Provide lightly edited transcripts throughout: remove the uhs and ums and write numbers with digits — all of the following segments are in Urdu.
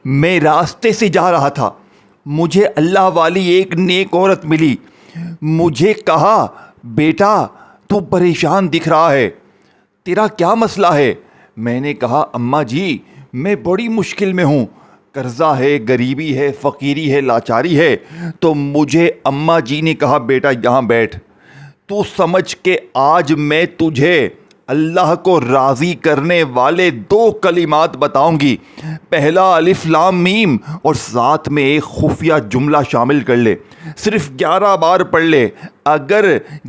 میں راستے سے جا رہا تھا، مجھے اللہ والی ایک نیک عورت ملی. مجھے کہا بیٹا تو پریشان دکھ رہا ہے، تیرا کیا مسئلہ ہے؟ میں نے کہا اماں جی میں بڑی مشکل میں ہوں، قرضہ ہے، غریبی ہے، فقیری ہے، لاچاری ہے. تو مجھے اماں جی نے کہا بیٹا یہاں بیٹھ، تو سمجھ کہ آج میں تجھے اللہ کو راضی کرنے والے 2 کلمات بتاؤں گی. پہلا الف لام میم اور ساتھ میں ایک خفیہ جملہ شامل کر لے. صرف 11 بار پڑھ لے. اگر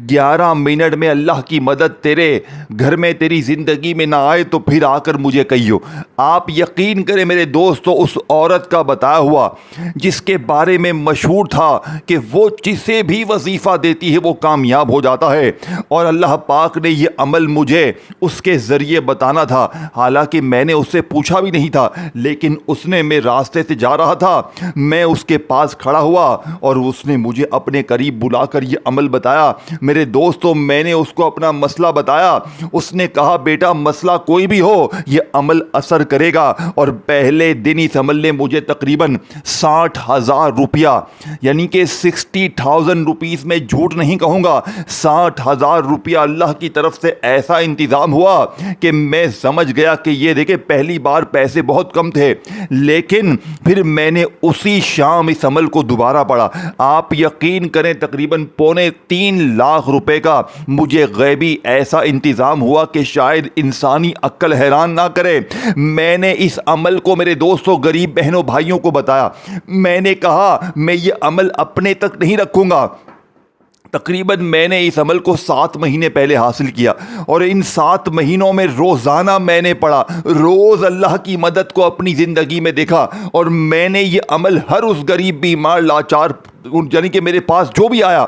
11 منٹ میں اللہ کی مدد تیرے گھر میں تیری زندگی میں نہ آئے تو پھر آ کر مجھے کہیو. آپ یقین کریں میرے دوستو، اس عورت کا بتایا ہوا جس کے بارے میں مشہور تھا کہ وہ جسے بھی وظیفہ دیتی ہے وہ کامیاب ہو جاتا ہے، اور اللہ پاک نے یہ عمل مجھے اس کے ذریعے بتانا تھا. حالانکہ میں نے اس سے پوچھا بھی نہیں تھا، لیکن اس نے، میں راستے سے جا رہا تھا، میں اس کے پاس کھڑا ہوا اور اس نے مجھے اپنے قریب بلا کر یہ عمل بتایا. میرے دوستو میں نے اس کو اپنا مسئلہ بتایا. اس نے کہا بیٹا مسئلہ کوئی بھی ہو یہ عمل اثر کرے گا. اور پہلے دن اس عمل نے مجھے تقریباً 60,000 روپیہ، یعنی کہ 60,000 روپیز میں جھوٹ نہیں کہوں گا، 60,000 روپیہ اللہ کی طرف سے ایسا انتظام ہوا کہ میں سمجھ گیا کہ یہ دیکھیں پہلی بار پیسے بہت کم تھے، لیکن پھر میں نے اسی شام اس عمل کو دوبارہ پڑھا. آپ یقین کریں تقریباً 3.25 لاکھ روپے کا مجھے غیبی ایسا انتظام ہوا کہ شاید انسانی عقل حیران نہ کرے. میں نے اس عمل کو میرے دوستوں، غریب بہنوں، بھائیوں کو بتایا. میں نے کہا میں یہ عمل اپنے تک نہیں رکھوں گا. تقریباً میں نے اس عمل کو 7 مہینے پہلے حاصل کیا، اور ان 7 مہینوں میں روزانہ میں نے پڑھا، روز اللہ کی مدد کو اپنی زندگی میں دیکھا. اور میں نے یہ عمل ہر اس غریب، بیمار، لاچار، یعنی کہ میرے پاس جو بھی آیا،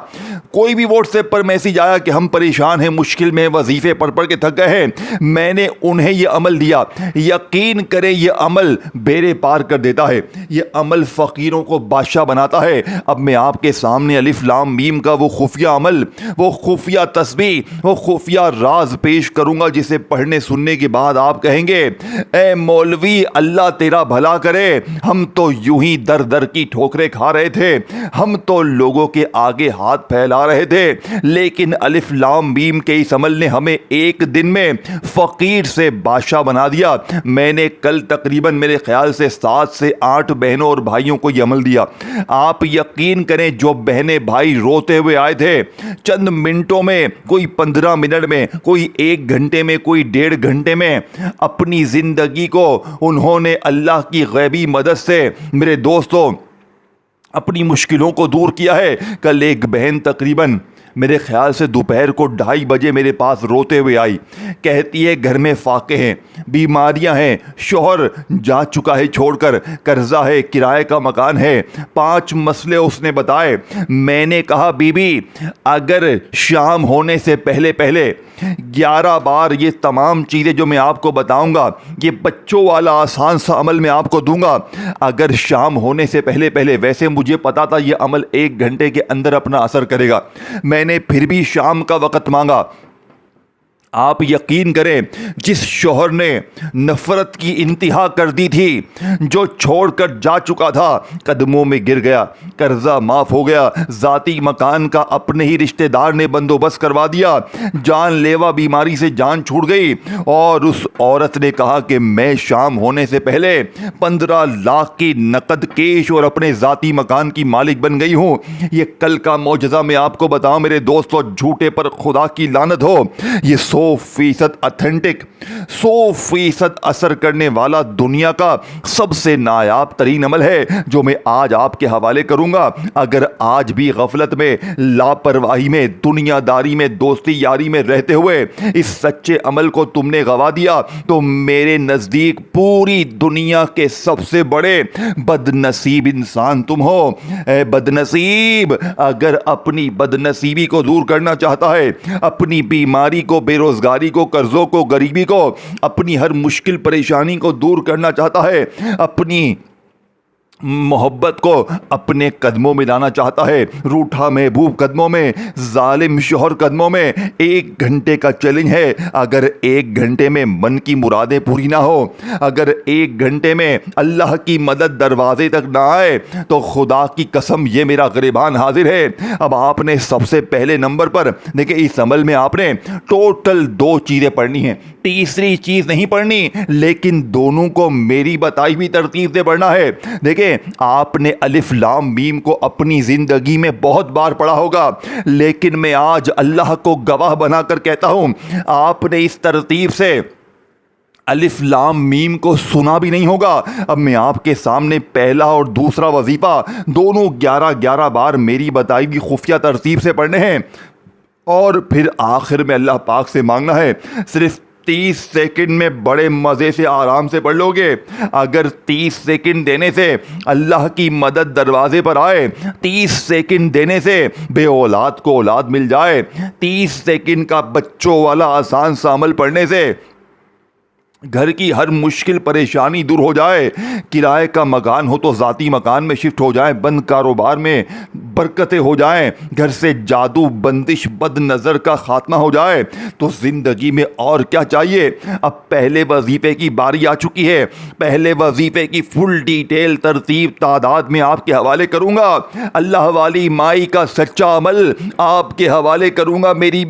کوئی بھی واٹس ایپ پر میسیج آیا کہ ہم پریشان ہیں، مشکل میں، وظیفے پڑھ پڑھ کے تھک گئے ہیں، میں نے انہیں یہ عمل دیا. یقین کریں یہ عمل بیڑے پار کر دیتا ہے، یہ عمل فقیروں کو بادشاہ بناتا ہے. اب میں آپ کے سامنے الف لام میم کا وہ خفیہ عمل، وہ خفیہ تسبیح، وہ خفیہ راز پیش کروں گا جسے پڑھنے سننے کے بعد آپ کہیں گے اے مولوی اللہ تیرا بھلا کرے، ہم تو یوں ہی در در کی ٹھوکریں کھا رہے تھے، ہم تو لوگوں کے آگے ہاتھ پھیلا رہے تھے، لیکن الف لام میم کے اس عمل نے ہمیں ایک دن میں فقیر سے بادشاہ بنا دیا. میں نے کل تقریباً میرے خیال سے 7 سے 8 بہنوں اور بھائیوں کو یہ عمل دیا. آپ یقین کریں جو بہنیں بھائی روتے ہوئے آئے تھے، چند منٹوں میں، کوئی 15 منٹ میں، کوئی 1 گھنٹے میں، کوئی 1.5 گھنٹے میں اپنی زندگی کو انہوں نے اللہ کی غیبی مدد سے میرے دوستوں اپنی مشکلوں کو دور کیا ہے. کل ایک بہن تقریباً میرے خیال سے دوپہر کو 2:30 بجے میرے پاس روتے ہوئے آئی، کہتی ہے گھر میں فاقے ہیں، بیماریاں ہیں، شوہر جا چکا ہے چھوڑ کر، قرضہ ہے، کرائے کا مکان ہے، 5 مسئلے اس نے بتائے. میں نے کہا بی بی اگر شام ہونے سے پہلے 11 بار یہ تمام چیزیں جو میں آپ کو بتاؤں گا، یہ بچوں والا آسان سا عمل میں آپ کو دوں گا، اگر شام ہونے سے پہلے ویسے مجھے پتا تھا یہ عمل 1 گھنٹے کے اندر اپنا اثر کرے گا، میں نے پھر بھی شام کا وقت مانگا. آپ یقین کریں جس شوہر نے نفرت کی انتہا کر دی تھی، جو چھوڑ کر جا چکا تھا، قدموں میں گر گیا، قرضہ معاف ہو گیا، ذاتی مکان کا اپنے ہی رشتہ دار نے بندوبست کروا دیا، جان لیوا بیماری سے جان چھوٹ گئی، اور اس عورت نے کہا کہ میں شام ہونے سے پہلے 15 لاکھ کی نقد کیش اور اپنے ذاتی مکان کی مالک بن گئی ہوں. یہ کل کا معجزہ میں آپ کو بتاؤں میرے دوستو، جھوٹے پر خدا کی لعنت ہو، یہ 100% اتھینٹک، 100% اثر کرنے والا دنیا کا سب سے نایاب ترین عمل ہے جو میں آج آپ کے حوالے کروں گا. اگر آج بھی غفلت میں، لاپرواہی میں، دنیا داری میں، دوستی یاری میں رہتے ہوئے اس سچے عمل کو تم نے گوا دیا تو میرے نزدیک پوری دنیا کے سب سے بڑے بد نصیب انسان تم ہو. اے بد نصیب، اگر اپنی بد نصیبی کو دور کرنا چاہتا ہے، اپنی بیماری کو، بے روزگاری کو، قرضوں کو، غریبی کو، اپنی ہر مشکل پریشانی کو دور کرنا چاہتا ہے، اپنی محبت کو اپنے قدموں میں لانا چاہتا ہے، روٹھا محبوب قدموں میں، ظالم شوہر قدموں میں۔ 1 گھنٹے کا چیلنج ہے، اگر 1 گھنٹے میں من کی مرادیں پوری نہ ہو، اگر 1 گھنٹے میں اللہ کی مدد دروازے تک نہ آئے تو خدا کی قسم یہ میرا گریبان حاضر ہے۔ اب آپ نے سب سے پہلے نمبر پر دیکھیں، اس عمل میں آپ نے ٹوٹل 2 چیزیں پڑھنی ہیں، تیسری چیز نہیں پڑھنی، لیکن دونوں کو میری بتائی ہوئی ترتیب سے پڑھنا ہے۔ دیکھیں، آپ نے الف لام میم کو اپنی زندگی میں بہت بار پڑھا ہوگا، لیکن میں آج اللہ کو گواہ بنا کر کہتا ہوں، آپ نے اس ترتیب سے الف لام میم کو سنا بھی نہیں ہوگا۔ اب میں آپ کے سامنے پہلا اور دوسرا وظیفہ دونوں 11 بار میری بتائی ہوئی خفیہ ترتیب سے پڑھنے ہیں، اور پھر آخر میں اللہ پاک سے مانگنا ہے۔ صرف 30 سیکنڈ میں بڑے مزے سے آرام سے پڑھ لو گے۔ اگر 30 سیکنڈ دینے سے اللہ کی مدد دروازے پر آئے، 30 سیکنڈ دینے سے بے اولاد کو اولاد مل جائے، 30 سیکنڈ کا بچوں والا آسان سا عمل پڑھنے سے گھر کی ہر مشکل پریشانی دور ہو جائے، کرائے کا مکان ہو تو ذاتی مکان میں شفٹ ہو جائیں، بند کاروبار میں برکتیں ہو جائیں، گھر سے جادو بندش بد نظر کا خاتمہ ہو جائے، تو زندگی میں اور کیا چاہیے؟ اب پہلے وظیفے کی باری آ چکی ہے۔ پہلے وظیفے کی فل ڈیٹیل ترتیب تعداد میں آپ کے حوالے کروں گا، اللہ والی مائی کا سچا عمل آپ کے حوالے کروں گا۔ میری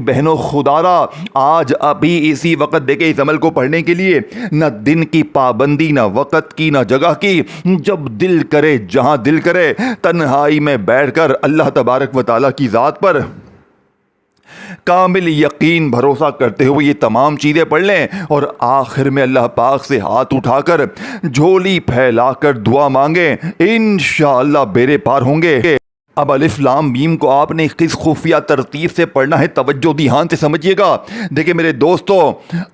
بہنوں خدا را، آج ابھی اسی وقت کہ اس عمل کو پڑھنے کے لیے نہ دن کی پابندی، نہ وقت کی، نہ جگہ کی، جب دل کرے جہاں دل کرے تنہائی میں بیٹھ کر اللہ تبارک و تعالیٰ کی ذات پر کامل یقین بھروسہ کرتے ہوئے یہ تمام چیزیں پڑھ لیں، اور آخر میں اللہ پاک سے ہاتھ اٹھا کر جھولی پھیلا کر دعا مانگیں، انشاءاللہ بیڑے پار ہوں گے۔ اب الف لام میم کو آپ نے کس خفیہ ترتیب سے پڑھنا ہے، توجہ دھیان سے سمجھیے گا۔ دیکھیں میرے دوستو،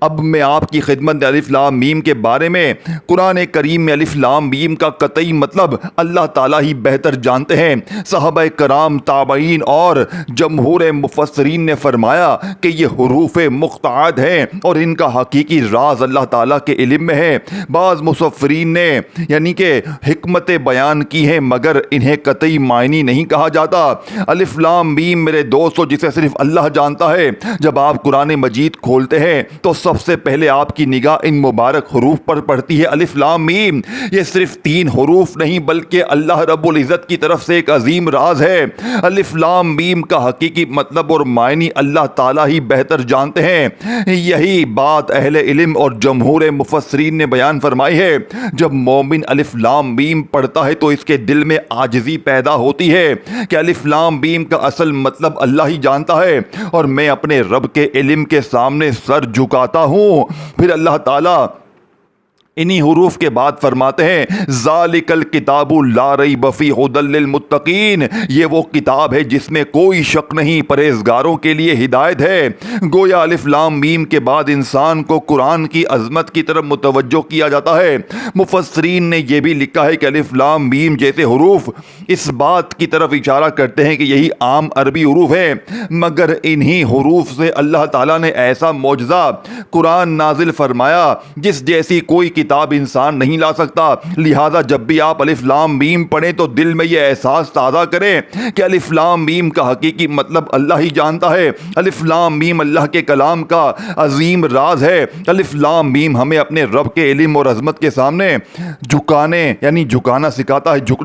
اب میں آپ کی خدمت میں الف لام میم کے بارے میں قرآن کریم میں الف لام میم کا قطعی مطلب اللہ تعالیٰ ہی بہتر جانتے ہیں۔ صحابہ کرام، تابعین اور جمہور مفسرین نے فرمایا کہ یہ حروف مقطعات ہیں اور ان کا حقیقی راز اللہ تعالیٰ کے علم میں ہے۔ بعض مفسرین نے یعنی کہ حکمت بیان کی ہیں، مگر انہیں قطعی معنی نہیں کہا جاتا۔ الف لام میم میرے دوستو جسے صرف اللہ جانتا ہے، جب آپ قرآن مجید کھولتے ہیں تو سب سے پہلے آپ کی نگاہ ان مبارک حروف پر پڑتی ہے، الف لام میم۔ یہ صرف 3 حروف نہیں بلکہ اللہ رب العزت کی طرف سے ایک عظیم راز ہے۔ الف لام میم کا حقیقی مطلب اور معنی اللہ تعالیٰ ہی بہتر جانتے ہیں۔ یہی بات اہل علم اور جمہور مفسرین نے بیان فرمائی ہے۔ جب مومن الف لام میم پڑھتا ہے تو اس کے دل میں عاجزی پیدا ہوتی ہے کہ الف لام میم کا اصل مطلب اللہ ہی جانتا ہے، اور میں اپنے رب کے علم کے سامنے سر جھکاتا ہوں۔ پھر اللہ تعالیٰ انہی حروف کے بعد فرماتے ہیں، ذالک الکتاب لا ریب فیہ ھدی للمتقین، یہ وہ کتاب ہے جس میں کوئی شک نہیں، پرہیزگاروں کے لیے ہدایت ہے۔ گویا الف لام میم کے بعد انسان کو قرآن کی عظمت کی طرف متوجہ کیا جاتا ہے۔ مفسرین نے یہ بھی لکھا ہے کہ الف لام میم جیسے حروف اس بات کی طرف اشارہ کرتے ہیں کہ یہی عام عربی حروف ہیں، مگر انہی حروف سے اللہ تعالیٰ نے ایسا معجزہ قرآن نازل فرمایا جس جیسی کوئی کتاب انسان نہیں لا سکتا۔ لہذا جب بھی آپ الف لام میم پڑھیں تو دل میں یہ احساس تازہ کریں کہ الف لام میم کا حقیقی مطلب اللہ ہی جانتا ہے۔ الف لام میم اللہ کے کلام کا عظیم راز ہے۔ الف لام میم ہمیں اپنے رب کے علم اور عظمت کے سامنے جھکنا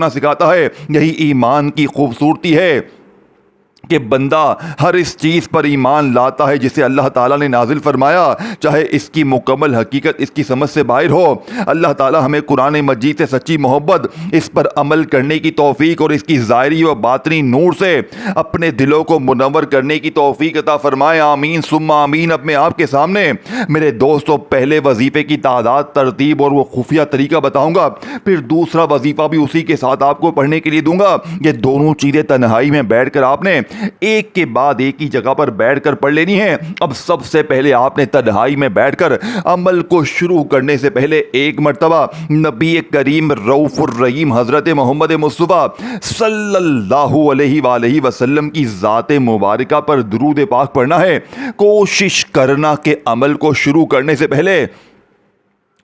سکھاتا ہے۔ یہی ایمان کی خوبصورتی ہے کہ بندہ ہر اس چیز پر ایمان لاتا ہے جسے اللہ تعالیٰ نے نازل فرمایا، چاہے اس کی مکمل حقیقت اس کی سمجھ سے باہر ہو۔ اللہ تعالیٰ ہمیں قرآن مجید سے سچی محبت، اس پر عمل کرنے کی توفیق اور اس کی ظاہری و باطنی نور سے اپنے دلوں کو منور کرنے کی توفیق عطا فرمائے، آمین ثم آمین۔ اب میں آپ کے سامنے میرے دوستو پہلے وظیفے کی تعداد، ترتیب اور وہ خفیہ طریقہ بتاؤں گا، پھر دوسرا وظیفہ بھی اسی کے ساتھ آپ کو پڑھنے کے لیے دوں گا۔ یہ دونوں چیزیں تنہائی میں بیٹھ کر آپ نے ایک کے بعد ایک ہی جگہ پر بیٹھ کر پڑھ لینی ہے۔ اب سب سے پہلے آپ نے تنہائی میں بیٹھ کر عمل کو شروع کرنے سے پہلے ایک مرتبہ نبی کریم رؤوف الرحیم حضرت محمد مصطفیٰ صلی اللہ علیہ وآلہ وسلم کی ذات مبارکہ پر درود پاک پڑھنا ہے۔ کوشش کرنا کہ عمل کو شروع کرنے سے پہلے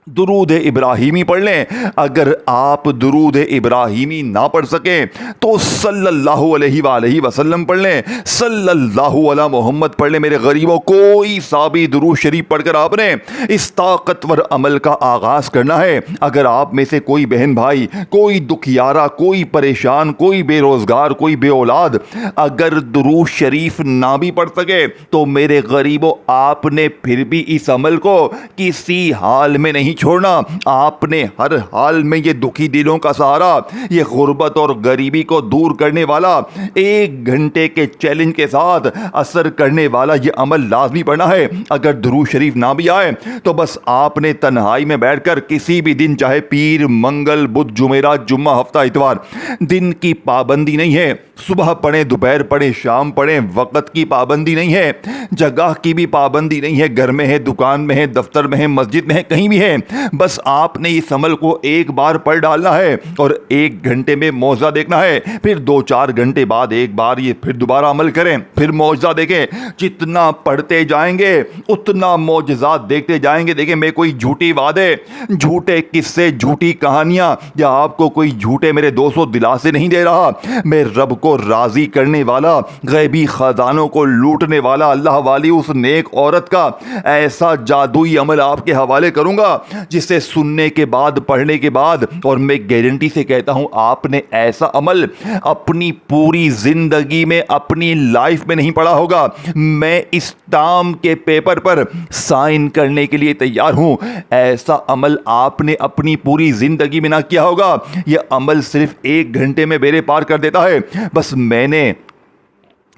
درود ابراہیمی پڑھ لیں. اگر آپ درود ابراہیمی نہ پڑھ سکیں تو صلی اللہ علیہ وآلہ وسلم پڑھ لیں, صلی اللہ علی محمد پڑھ لیں. میرے غریبوں, کوئی سا بھی درود شریف پڑھ کر آپ نے اس طاقتور عمل کا آغاز کرنا ہے. اگر آپ میں سے کوئی بہن بھائی, کوئی دکھیارا, کوئی پریشان, کوئی بے روزگار, کوئی بے اولاد اگر درود شریف نہ بھی پڑھ سکے تو میرے غریبوں, آپ نے پھر بھی اس عمل کو کسی حال میں نہیں چھوڑنا. آپ نے ہر حال میں یہ دکھی دلوں کا سہارا, یہ غربت اور غریبی کو دور کرنے والا 1 گھنٹے کے چیلنج کے ساتھ اثر کرنے والا یہ عمل لازمی پڑھنا ہے. اگر درود شریف نہ بھی آئے تو بس آپ نے تنہائی میں بیٹھ کر کسی بھی دن, چاہے پیر, منگل, بدھ, جمعرات, جمعہ, ہفتہ, اتوار, دن کی پابندی نہیں ہے. صبح پڑھیں, دوپہر پڑھیں, شام پڑھیں, وقت کی پابندی نہیں ہے, جگہ کی بھی پابندی نہیں ہے. گھر میں ہے, دکان میں ہے, دفتر میں ہے, مسجد میں ہے, کہیں بھی ہے, بس آپ نے اس عمل کو ایک بار پڑھ ڈالنا ہے اور 1 گھنٹے میں معجزہ دیکھنا ہے. پھر 2-4 گھنٹے بعد ایک بار یہ پھر دوبارہ عمل کریں, پھر معجزہ دیکھیں. جتنا پڑھتے جائیں گے اتنا معجزات دیکھتے جائیں گے. دیکھیں, میں کوئی جھوٹی وعدے, جھوٹے قصے, جھوٹی کہانیاں یا آپ کو کوئی جھوٹے میرے دوستوں دلاسے نہیں دے رہا. میں رب کو راضی کرنے والا, غیبی خزانوں کو لوٹنے والا اللہ والی اس نیک عورت کا ایسا جادوئی عمل آپ کے حوالے کروں گا جسے سننے کے بعد, پڑھنے کے بعد, اور میں گارنٹی سے کہتا ہوں آپ نے ایسا عمل اپنی پوری زندگی میں, اپنی لائف میں نہیں پڑھا ہوگا. میں اسٹام کے پیپر پر سائن کرنے کے لیے تیار ہوں. ایسا عمل آپ نے اپنی پوری زندگی میں نہ کیا ہوگا. یہ عمل صرف 1 گھنٹے میں بیڑے پار کر دیتا ہے. بس میں نے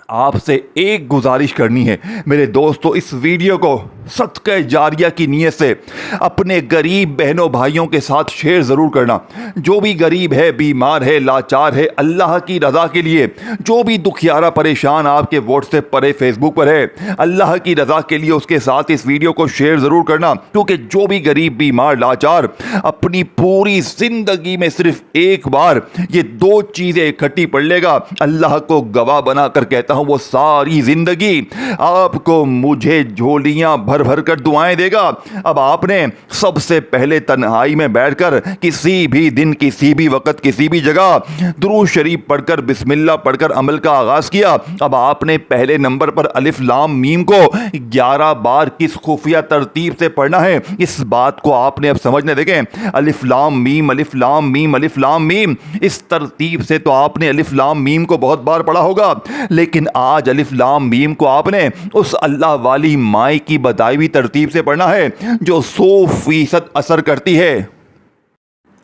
آپ سے ایک گزارش کرنی ہے میرے دوستو, اس ویڈیو کو صدقہ جاریہ کی نیت سے اپنے غریب بہنوں بھائیوں کے ساتھ شیئر ضرور کرنا. جو بھی غریب ہے, بیمار ہے, لاچار ہے, اللہ کی رضا کے لیے, جو بھی دکھیارا پریشان آپ کے واٹس ایپ پر ہے, فیس بک پر ہے, اللہ کی رضا کے لیے اس کے ساتھ اس ویڈیو کو شیئر ضرور کرنا. کیونکہ جو بھی غریب, بیمار, لاچار اپنی پوری زندگی میں صرف ایک بار یہ 2 چیزیں اکٹھی پڑھ لے گا, اللہ کو گواہ بنا کر کہتا ہوں وہ ساری زندگی آپ کو مجھے جھولیاں بھر بھر کر دعائیں دے گا. اب آپ نے سب سے پہلے تنہائی میں بیٹھ کر کسی بھی دن, کسی بھی وقت, کسی بھی جگہ درود شریف پڑھ کر, بسم اللہ پڑھ کر عمل کا آغاز کیا. اب آپ نے پہلے نمبر پر الف لام میم کو 11 بار کس خفیہ ترتیب سے پڑھنا ہے, اس بات کو آپ نے اب سمجھنے. دیکھیں, الف لام میم, الف لام میم, الف لام میم, اس ترتیب سے تو آپ نے الف لام میم کو بہت بار پڑھا ہوگا, لیکن آج الف لام میم کو آپ نے اس اللہ والی مائی کی بتائی ہوئی ترتیب سے پڑھنا ہے جو 100% اثر کرتی ہے.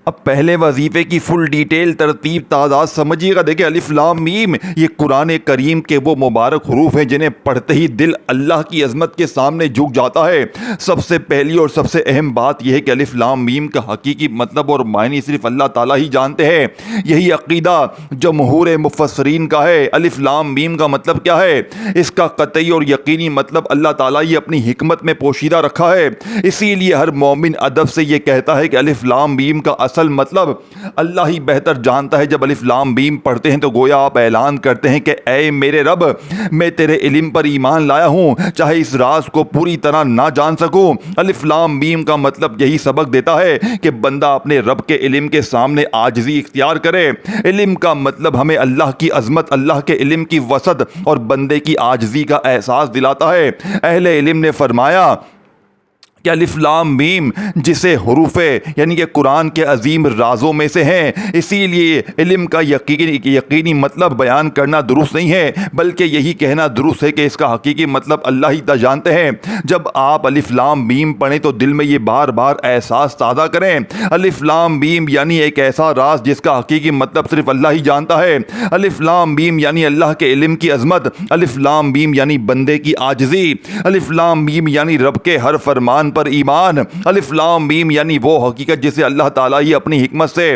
اب پہلے وظیفے کی فل ڈیٹیل, ترتیب, تعداد سمجھیے گا. دیکھیں, الف لام میم یہ قرآن کریم کے وہ مبارک حروف ہیں جنہیں پڑھتے ہی دل اللہ کی عظمت کے سامنے جھک جاتا ہے. سب سے پہلی اور سب سے اہم بات یہ ہے کہ الف لام میم کا حقیقی مطلب اور معنی صرف اللہ تعالیٰ ہی جانتے ہیں. یہی عقیدہ جمہور مفسرین کا ہے. الف لام میم کا مطلب کیا ہے, اس کا قطعی اور یقینی مطلب اللہ تعالیٰ ہی اپنی حکمت میں پوشیدہ رکھا ہے. اسی لیے ہر مومن ادب سے یہ کہتا ہے کہ الف لام میم کا اصل مطلب اللہ ہی بہتر جانتا ہے. جب الف لام میم پڑھتے ہیں تو گویا آپ اعلان کرتے ہیں کہ اے میرے رب, میں تیرے علم پر ایمان لایا ہوں, چاہے اس راز کو پوری طرح نہ جان سکوں. الف لام میم کا مطلب یہی سبق دیتا ہے کہ بندہ اپنے رب کے علم کے سامنے عاجزی اختیار کرے. علم کا مطلب ہمیں اللہ کی عظمت, اللہ کے علم کی وسعت اور بندے کی عاجزی کا احساس دلاتا ہے. اہل علم نے فرمایا کہ الف لام میم جسے حروف یعنی کہ قرآن کے عظیم رازوں میں سے ہیں, اسی لیے علم کا یقینی مطلب بیان کرنا درست نہیں ہے, بلکہ یہی کہنا درست ہے کہ اس کا حقیقی مطلب اللہ ہی جانتے ہیں. جب آپ الف لام میم پڑھیں تو دل میں یہ بار بار احساس تازہ کریں, الف لام میم یعنی ایک ایسا راز جس کا حقیقی مطلب صرف اللہ ہی جانتا ہے. الف لام میم یعنی اللہ کے علم کی عظمت, الف لام میم یعنی بندے کی عاجزی, الف لام میم یعنی رب کے ہر فرمان پر ایمان, الف لام میم یعنی وہ حقیقت جسے اللہ تعالیٰ ہی اپنی حکمت سے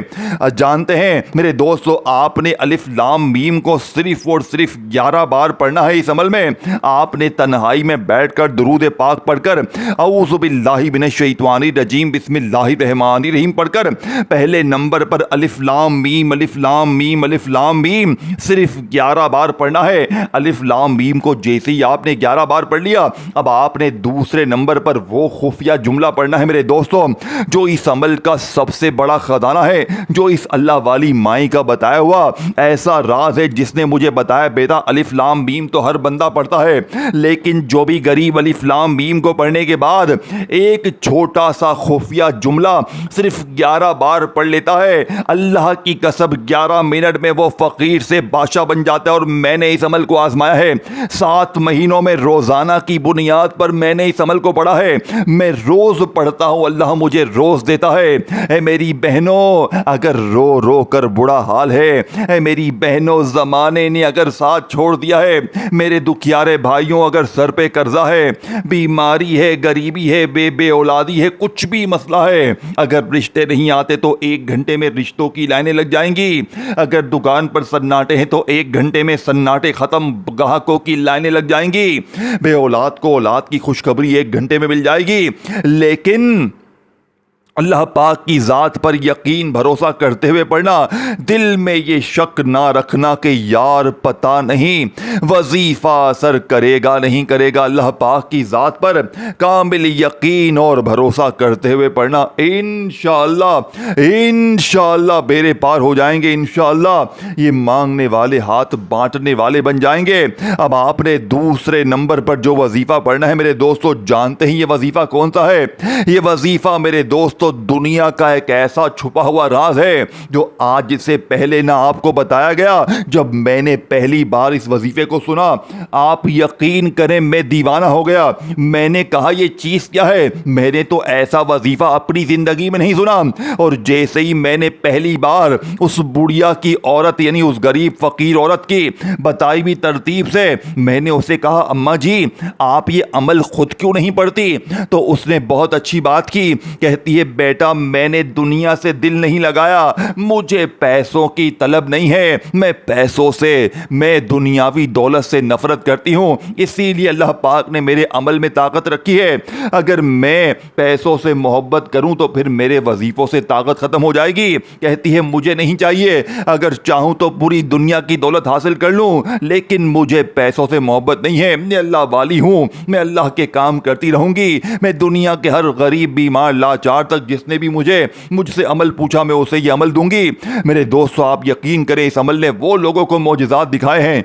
جانتے ہیں. میرے دوستو, آپ نے الف لام میم کو صرف اور صرف 11 بار پڑھنا ہے. اس عمل میں آپ نے تنہائی میں بیٹھ کر درود پاک پڑھ کر اعوذ باللہ من الشیطان الرجیم بسم اللہ الرحمن الرحیم پڑھ کر پہلے نمبر پر الف لام میم, الف لام میم, الف لام میم صرف 11 بار پڑھنا ہے. الف لام میم کو جیسے ہی آپ نے 11 بار پڑھ لیا, اب آپ نے دوسرے نمبر پر وہ خفیہ جملہ پڑھنا ہے میرے دوستوں، جو اس عمل کا سب سے بڑا خزانہ ہے، جو اس اللہ والی مائی کا بتایا ہوا ایسا راز ہے جس نے مجھے بتایا بیٹا الف لام میم تو ہر بندہ پڑھتا ہے، لیکن جو بھی غریب الف لام میم کو پڑھنے کے بعد ایک چھوٹا سا خفیہ جملہ صرف 11 بار پڑھ لیتا ہے، اللہ کی قسم 11 منٹ میں وہ فقیر سے بادشاہ بن جاتا ہے۔ اور میں نے اس عمل کو آزمایا ہے 7 مہینوں میں، روزانہ کی بنیاد پر میں نے اس عمل کو پڑھا ہے، میں روز پڑھتا ہوں، اللہ مجھے روز دیتا ہے۔ اے میری بہنوں اگر رو رو کر برا حال ہے، اے میری بہنوں زمانے نے اگر ساتھ چھوڑ دیا ہے، میرے دکھیارے بھائیوں اگر سر پہ قرضہ ہے، بیماری ہے، غریبی ہے، بے اولادی ہے، کچھ بھی مسئلہ ہے، اگر رشتے نہیں آتے تو 1 گھنٹے میں رشتوں کی لائنیں لگ جائیں گی، اگر دکان پر سناٹے ہیں تو 1 گھنٹے میں سناٹے ختم، گاہکوں کی لائنیں لگ جائیں گی، بے اولاد کو اولاد کی خوشخبری 1 گھنٹے میں مل جائے گی، لیکن اللہ پاک کی ذات پر یقین بھروسہ کرتے ہوئے پڑھنا، دل میں یہ شک نہ رکھنا کہ یار پتہ نہیں وظیفہ اثر کرے گا نہیں کرے گا، اللہ پاک کی ذات پر کامل یقین اور بھروسہ کرتے ہوئے پڑھنا، انشاءاللہ بیڑے پار ہو جائیں گے، انشاءاللہ یہ مانگنے والے ہاتھ بانٹنے والے بن جائیں گے۔ اب آپ نے دوسرے نمبر پر جو وظیفہ پڑھنا ہے میرے دوستو، جانتے ہیں یہ وظیفہ کون سا ہے؟ یہ وظیفہ میرے دوستو دنیا کا ایک ایسا چھپا ہوا راز ہے جو آج سے پہلے نہ آپ کو بتایا گیا۔ جب میں نے پہلی بار اس وظیفے کو سنا، آپ یقین کریں میں دیوانہ ہو گیا۔ میں نے کہا یہ چیز کیا ہے؟ میں نے تو ایسا وظیفہ اپنی زندگی میں نہیں سنا، اور جیسے ہی میں نے پہلی بار اس بڑھیا کی عورت یعنی اس غریب فقیر عورت کی بتائی بھی ترتیب سے، میں نے اسے کہا اماں جی آپ یہ عمل خود کیوں نہیں پڑھتی؟ تو اس نے بہت اچھی بات کی، کہتی ہے بیٹا میں نے دنیا سے دل نہیں لگایا، مجھے پیسوں کی طلب نہیں ہے، میں دنیاوی دولت سے نفرت کرتی ہوں، اسی لیے اللہ پاک نے میرے عمل میں طاقت رکھی ہے، اگر میں پیسوں سے محبت کروں تو پھر میرے وظیفوں سے طاقت ختم ہو جائے گی۔ کہتی ہے مجھے نہیں چاہیے، اگر چاہوں تو پوری دنیا کی دولت حاصل کر لوں، لیکن مجھے پیسوں سے محبت نہیں ہے، میں اللہ والی ہوں، میں اللہ کے کام کرتی رہوں گی، میں دنیا کے ہر غریب بیمار لاچار تک جس نے بھی مجھ سے عمل پوچھا میں اسے یہ عمل دوں گی۔ میرے دوستو آپ یقین کریں اس عمل نے وہ لوگوں کو معجزات دکھائے ہیں،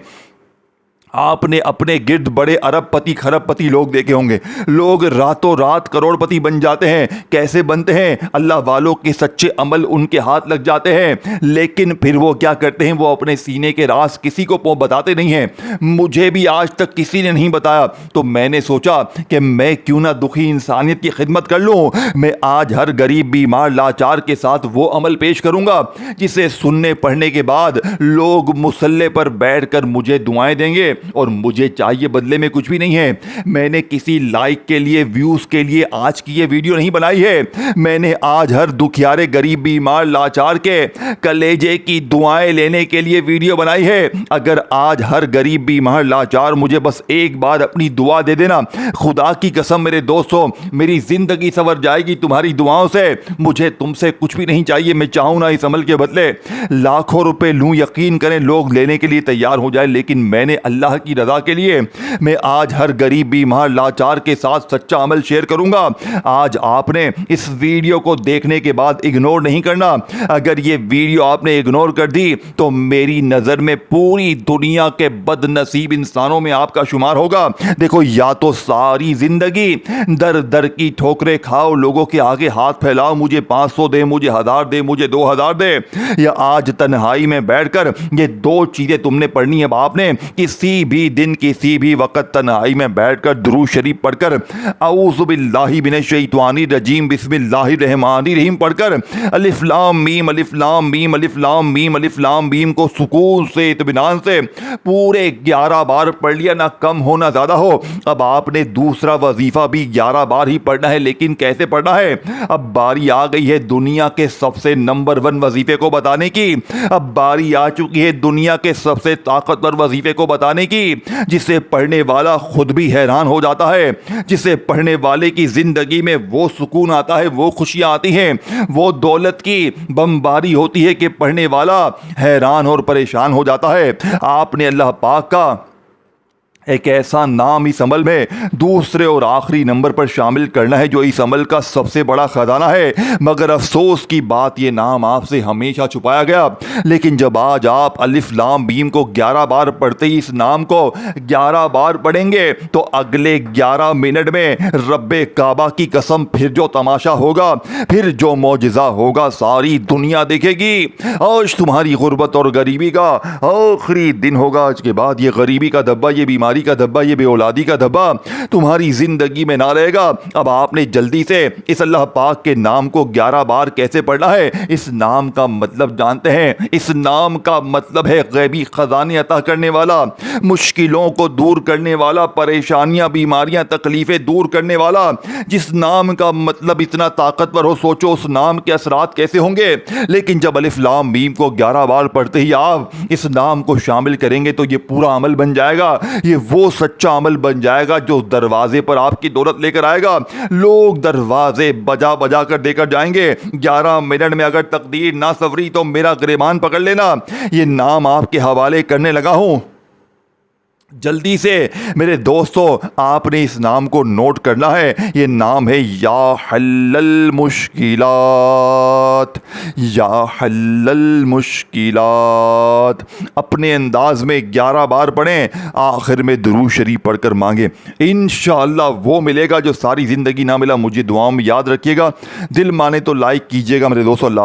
آپ نے اپنے گرد بڑے ارب پتی خرب پتی لوگ دیکھے ہوں گے، لوگ راتوں رات کروڑ پتی بن جاتے ہیں، کیسے بنتے ہیں؟ اللہ والوں کے سچے عمل ان کے ہاتھ لگ جاتے ہیں، لیکن پھر وہ کیا کرتے ہیں؟ وہ اپنے سینے کے راز کسی کو بتاتے نہیں ہیں، مجھے بھی آج تک کسی نے نہیں بتایا، تو میں نے سوچا کہ میں کیوں نہ دکھی انسانیت کی خدمت کر لوں، میں آج ہر غریب بیمار لاچار کے ساتھ وہ عمل پیش کروں گا جسے سننے پڑھنے کے بعد لوگ مصلے پر بیٹھ کر مجھے دعائیں دیں گے، اور مجھے چاہیے بدلے میں کچھ بھی نہیں ہے، میں نے کسی لائک کے لیے ویوز کے لیے آج کی یہ ویڈیو نہیں بنائی ہے، میں نے آج ہر دکھیارے غریب بیمار لاچار کے کلیجے کی دعائیں لینے کے لیے ویڈیو بنائی ہے۔ اگر آج ہر غریب بیمار لاچار مجھے بس ایک بار اپنی دعا دے دینا، خدا کی قسم میرے دوستوں میری زندگی سنور جائے گی تمہاری دعاؤں سے، مجھے تم سے کچھ بھی نہیں چاہیے، میں چاہوں نا اس عمل کے بدلے لاکھوں روپے لوں، یقین کریں لوگ لینے کے لیے تیار ہو جائے، لیکن میں نے اللہ کی رضا کے لیے میں آج ہر غریب بیمار لاچار کے ساتھ سچا عمل شیئر کروں گا۔ آج آپ نے اس ویڈیو کو دیکھنے کے بعد اگنور نہیں کرنا، اگر یہ ویڈیو آپ نے اگنور کر دی تو میری نظر میں پوری دنیا کے بد نصیب انسانوں میں آپ کا شمار ہوگا۔ دیکھو یا تو ساری زندگی در در کی ٹھوکریں کھاؤ، لوگوں کے آگے ہاتھ پھیلاؤ، مجھے 500 دے، مجھے 1000 دے، مجھے 2000 دے، یا آج تنہائی میں بیٹھ کر یہ 2 چیزیں تم نے پڑھنی ہے۔ اب آپ نے کسی بھی دن کسی بھی وقت تنہائی میں بیٹھ کر درود شریف پڑھ کر اعوذ باللہ من الشیطان الرجیم بسم اللہ الرحمن الرحیم پڑھ کر الف لام میم الف لام میم الف لام میم الف لام میم کو سکون سے اطمینان سے پورے 11 بار پڑھ لیا، نہ کم ہو نہ زیادہ ہو۔ اب آپ نے دوسرا وظیفہ بھی 11 بار ہی پڑھنا ہے، لیکن کیسے پڑھنا ہے؟ اب باری آ گئی ہے دنیا کے سب سے نمبر 1 وظیفے کو بتانے کی، اب باری آ چکی ہے دنیا کے سب سے طاقتور وظیفے کو بتانے کی، جسے پڑھنے والا خود بھی حیران ہو جاتا ہے، جسے پڑھنے والے کی زندگی میں وہ سکون آتا ہے، وہ خوشیاں آتی ہیں، وہ دولت کی بمباری ہوتی ہے کہ پڑھنے والا حیران اور پریشان ہو جاتا ہے۔ آپ نے اللہ پاک کا ایک ایسا نام اس عمل میں دوسرے اور آخری نمبر پر شامل کرنا ہے جو اس عمل کا سب سے بڑا خزانہ ہے، مگر افسوس کی بات یہ نام آپ سے ہمیشہ چھپایا گیا۔ لیکن جب آج آپ الف لام میم کو 11 بار پڑھتے ہی اس نام کو 11 بار پڑھیں گے تو اگلے 11 منٹ میں رب کعبہ کی قسم پھر جو تماشا ہوگا، پھر جو معجزہ ہوگا ساری دنیا دیکھے گی۔ آج تمہاری غربت اور غریبی کا آخری دن ہوگا۔ آج کے بعد یہ غریبی کا دھبا، یہ بیماری کا دھبا، یہ بے اولادی کا دھبا تمہاری زندگی میں نہ رہے گا۔ اب آپ نے جلدی سے اس اللہ پاک کے نام کو 11 بار کیسے پڑھنا ہے؟ اس نام کا مطلب جانتے ہیں؟ اس نام کا مطلب ہے غیبی خزانے عطا کرنے والا، مشکلوں کو دور کرنے والا، پریشانیاں، بیماریاں، تکلیفیں دور کرنے والا۔ جس نام کا مطلب اتنا طاقتور ہو، سوچو اس نام کے اثرات کیسے ہوں گے۔ لیکن جب الف لام میم کو 11 بار پڑھتے ہی آپ اس نام کو شامل کریں گے تو یہ پورا عمل بن جائے گا۔ یہ وہ سچا عمل بن جائے گا جو دروازے پر آپ کی دولت لے کر آئے گا۔ لوگ دروازے بجا بجا کر دے کر جائیں گے۔ 11 منٹ میں اگر تقدیر نہ سنوری تو میرا گریبان پکڑ لینا۔ یہ نام آپ کے حوالے کرنے لگا ہوں۔ جلدی سے میرے دوستو آپ نے اس نام کو نوٹ کرنا ہے۔ یہ نام ہے یا حل المشکلات، یا حل المشکلات۔ اپنے انداز میں 11 بار پڑھیں، آخر میں درود شریف پڑھ کر مانگیں، انشاءاللہ وہ ملے گا جو ساری زندگی نہ ملا۔ مجھے دعاؤں میں یاد رکھیے گا، دل مانے تو لائک کیجیے گا میرے دوستو۔ اللہ